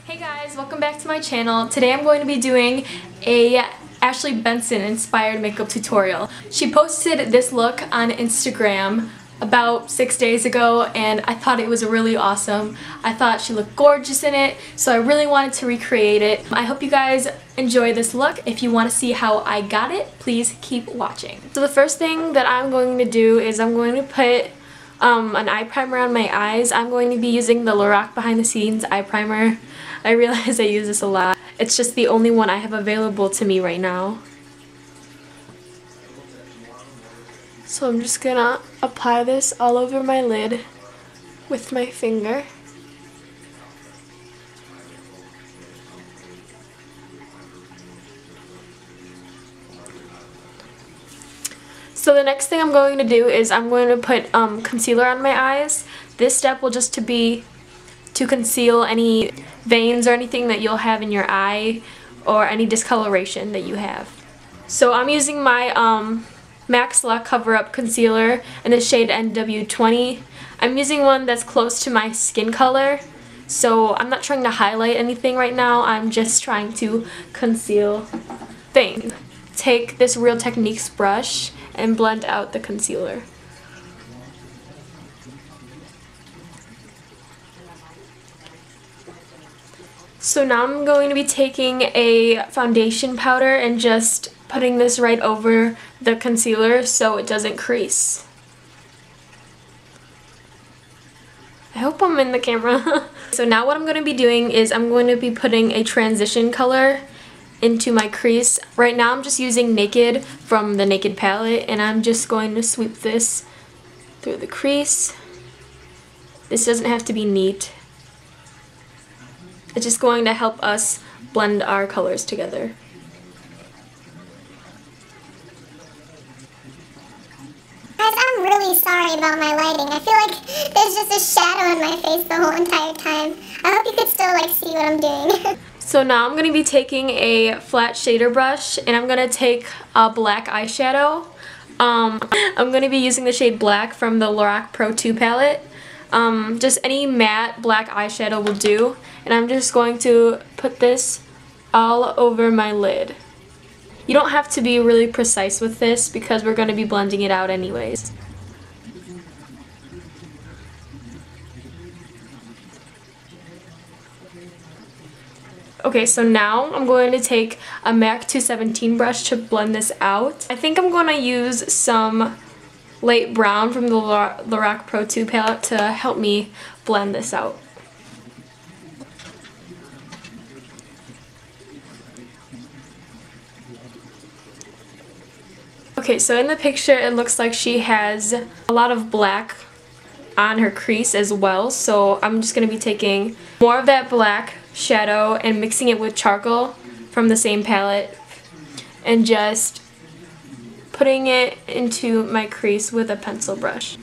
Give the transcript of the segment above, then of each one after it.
Hey guys, welcome back to my channel. Today I'm going to be doing a Ashley Benson inspired makeup tutorial. She posted this look on Instagram about 6 days ago and I thought it was really awesome. I thought she looked gorgeous in it, so I really wanted to recreate it. I hope you guys enjoy this look. If you want to see how I got it, please keep watching. So the first thing that I'm going to do is I'm going to put an eye primer on my eyes. I'm going to be using the Lorac Behind the Scenes eye primer. I realize I use this a lot. It's just the only one I have available to me right now. So I'm just gonna apply this all over my lid with my finger. So the next thing I'm going to do is I'm going to put concealer on my eyes. This step will just be to conceal any veins or anything that you'll have in your eye or any discoloration that you have. So I'm using my MAC's Luck Cover Up Concealer in the shade NW20. I'm using one that's close to my skin color, so I'm not trying to highlight anything right now. I'm just trying to conceal things. Take this Real Techniques brush and blend out the concealer. So now I'm going to be taking a foundation powder and just putting this right over the concealer so it doesn't crease. I hope I'm in the camera. So now what I'm going to be doing is I'm going to be putting a transition color into my crease. Right now I'm just using Naked from the Naked palette and I'm just going to sweep this through the crease. This doesn't have to be neat. It's just going to help us blend our colors together. Guys, I'm really sorry about my lighting. I feel like there's just a shadow in my face the whole entire time. I hope you could still see what I'm doing. So now I'm going to be taking a flat shader brush and I'm going to take a black eyeshadow. I'm going to be using the shade Black from the Lorac Pro 2 palette. Just any matte black eyeshadow will do, and I'm just going to put this all over my lid. You don't have to be really precise with this because we're going to be blending it out anyways. Okay, so now I'm going to take a MAC 217 brush to blend this out. I think I'm going to use some light brown from the Lorac Pro 2 palette to help me blend this out. Okay, so in the picture it looks like she has a lot of black on her crease as well, so I'm just going to be taking more of that black shadow and mixing it with charcoal from the same palette and just putting it into my crease with a pencil brush.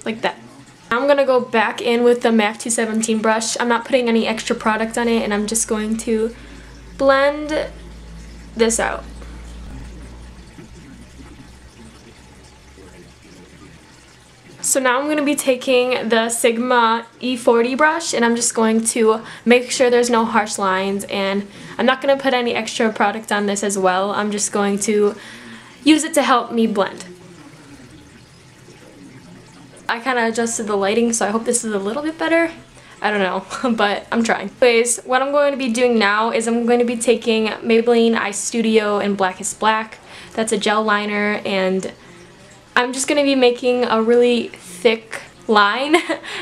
Like that. Now I'm going to go back in with the MAC 217 brush. I'm not putting any extra product on it and I'm just going to blend this out. So now I'm going to be taking the Sigma E40 brush and I'm just going to make sure there's no harsh lines, and I'm not going to put any extra product on this as well. I'm just going to use it to help me blend. I kind of adjusted the lighting, so I hope this is a little bit better. I don't know, but I'm trying. Anyways, what I'm going to be doing now is I'm going to be taking Maybelline Eye Studio in Blackest Black. That's a gel liner, and I'm just going to be making a really thick line,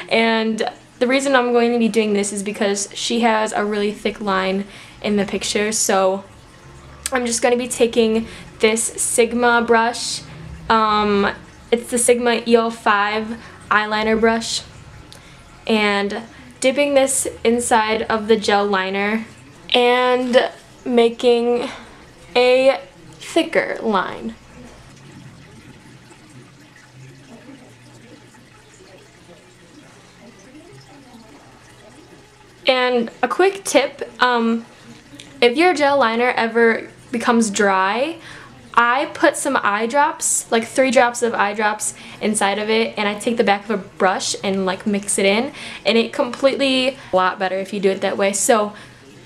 and the reason I'm going to be doing this is because she has a really thick line in the picture, so I'm just going to be taking this Sigma brush. It's the Sigma EL5 eyeliner brush, and dipping this inside of the gel liner and making a thicker line. And a quick tip, if your gel liner ever becomes dry, I put some eye drops, like 3 drops of eye drops inside of it, and I take the back of a brush and like mix it in, and it completely a lot better if you do it that way. So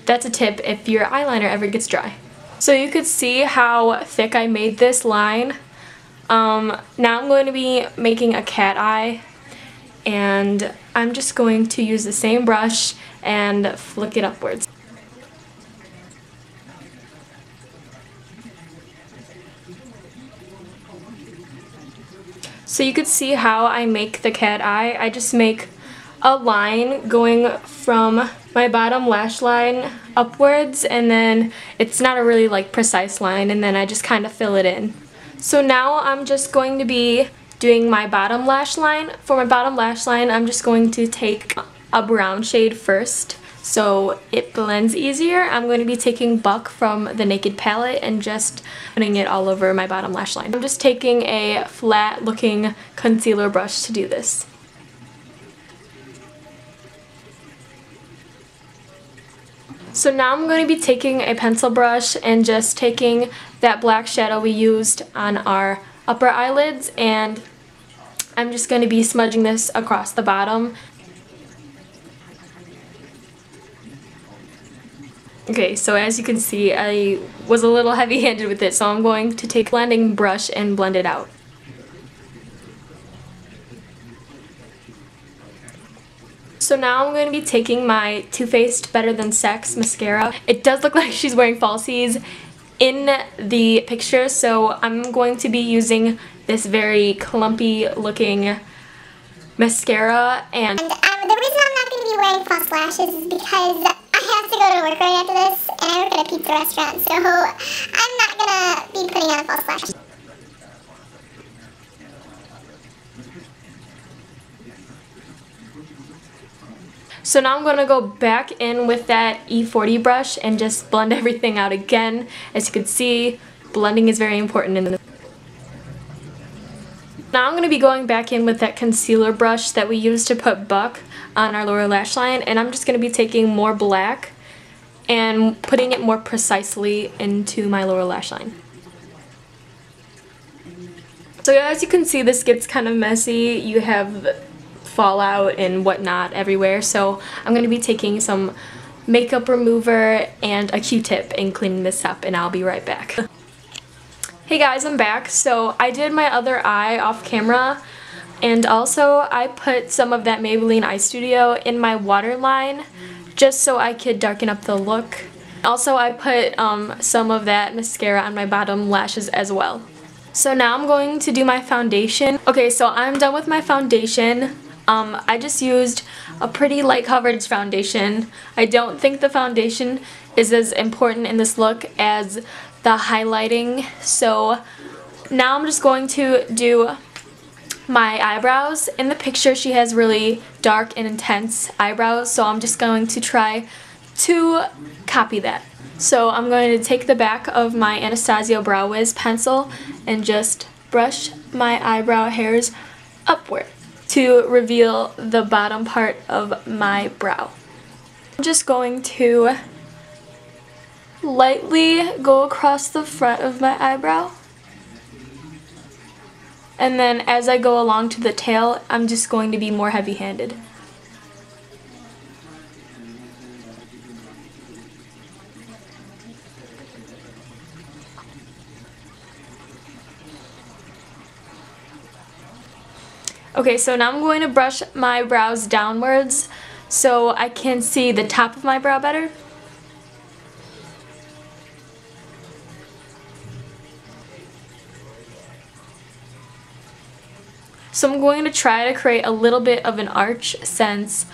that's a tip if your eyeliner ever gets dry. So you could see how thick I made this line. Now I'm going to be making a cat eye, and I'm just going to use the same brush and flick it upwards. So you could see how I make the cat eye. I just make a line going from my bottom lash line upwards, and then it's not a really like precise line, and then I just kind of fill it in. So now I'm just going to be doing my bottom lash line. For my bottom lash line, I'm just going to take a brown shade first so it blends easier. I'm going to be taking Buck from the Naked palette and just putting it all over my bottom lash line. I'm just taking a flat looking concealer brush to do this. So now I'm going to be taking a pencil brush and just taking that black shadow we used on our upper eyelids, and I'm just going to be smudging this across the bottom. Okay, so as you can see, I was a little heavy-handed with it, so I'm going to take a blending brush and blend it out. So now I'm going to be taking my Too Faced Better Than Sex mascara. It does look like she's wearing falsies in the picture, so I'm going to be using this very clumpy looking mascara. And the reason I'm not going to be wearing false lashes is because I have to go to work right after this, and I work at a pizza restaurant, so I'm not going to be putting on false lashes. so now I'm going to go back in with that E40 brush and just blend everything out again. As you can see, blending is very important in this. Now I'm going to be going back in with that concealer brush that we used to put Buck on our lower lash line, and I'm just going to be taking more black and putting it more precisely into my lower lash line. So as you can see, this gets kind of messy. You have fallout and whatnot everywhere, so I'm going to be taking some makeup remover and a Q-tip and cleaning this up, and I'll be right back. Hey guys, I'm back. So I did my other eye off camera, and also I put some of that Maybelline Eye Studio in my waterline just so I could darken up the look. Also I put some of that mascara on my bottom lashes as well. So now I'm going to do my foundation. Okay, so I'm done with my foundation. I just used a pretty light coverage foundation. I don't think the foundation is as important in this look as the highlighting. So now I'm just going to do my eyebrows. In the picture she has really dark and intense eyebrows, so I'm just going to try to copy that. So I'm going to take the back of my Anastasia Brow Wiz pencil and just brush my eyebrow hairs upward to reveal the bottom part of my brow. I'm just going to lightly go across the front of my eyebrow, and then as I go along to the tail, I'm just going to be more heavy-handed. Okay, so now I'm going to brush my brows downwards so I can see the top of my brow better. So I'm going to try to create a little bit of an arch since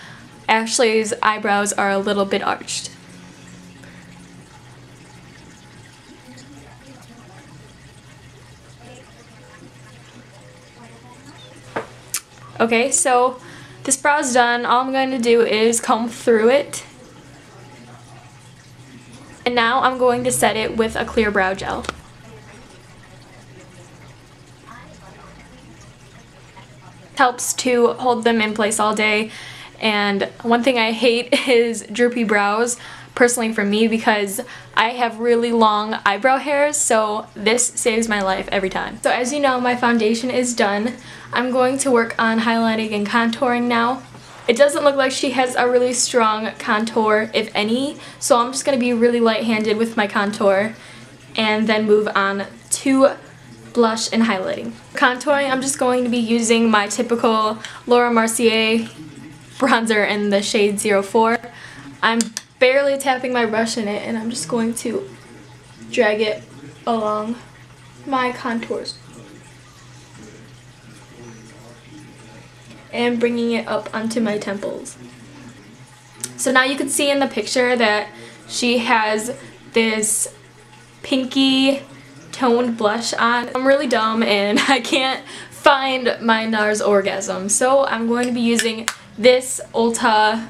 Ashley's eyebrows are a little bit arched. Okay, so this brow's done. All I'm going to do is comb through it. And now I'm going to set it with a clear brow gel. Helps to hold them in place all day, and one thing I hate is droopy brows, personally for me because I have really long eyebrow hairs, so this saves my life every time. So as you know, my foundation is done. I'm going to work on highlighting and contouring now. It doesn't look like she has a really strong contour, if any, so I'm just going to be really light-handed with my contour and then move on to blush and highlighting. Contouring, I'm just going to be using my typical Laura Mercier bronzer in the shade 04. I'm barely tapping my brush in it and I'm just going to drag it along my contours and bringing it up onto my temples. So now you can see in the picture that she has this pinky toned blush on. I'm really dumb and I can't find my NARS Orgasm, so I'm going to be using this Ulta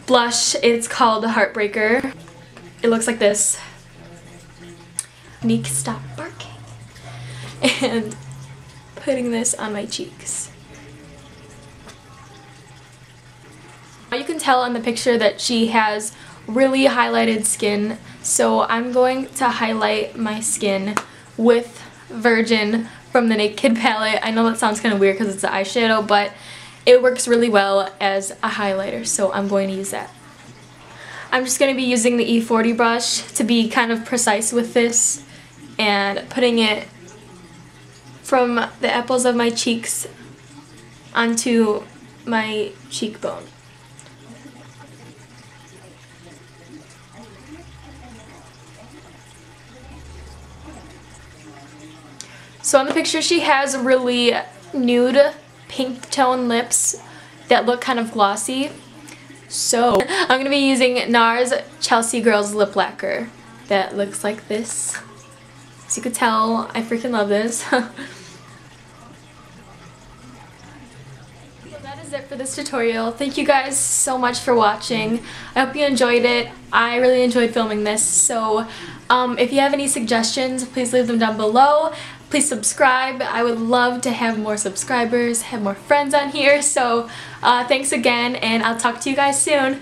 blush. It's called Heartbreaker. It looks like this. Nick, stop barking. And putting this on my cheeks. You can tell in the picture that she has really highlighted skin, so I'm going to highlight my skin with Virgin from the Naked palette. I know that sounds kind of weird because it's an eyeshadow, but it works really well as a highlighter, so I'm going to use that. I'm just going to be using the E40 brush to be kind of precise with this and putting it from the apples of my cheeks onto my cheekbone. So in the picture she has really nude pink tone lips that look kind of glossy. So I'm going to be using NARS Chelsea Girls Lip Lacquer that looks like this. As you can tell, I freaking love this. So that is it for this tutorial. Thank you guys so much for watching. I hope you enjoyed it. I really enjoyed filming this. So if you have any suggestions, please leave them down below. Please subscribe. I would love to have more subscribers, have more friends on here. So thanks again, and I'll talk to you guys soon.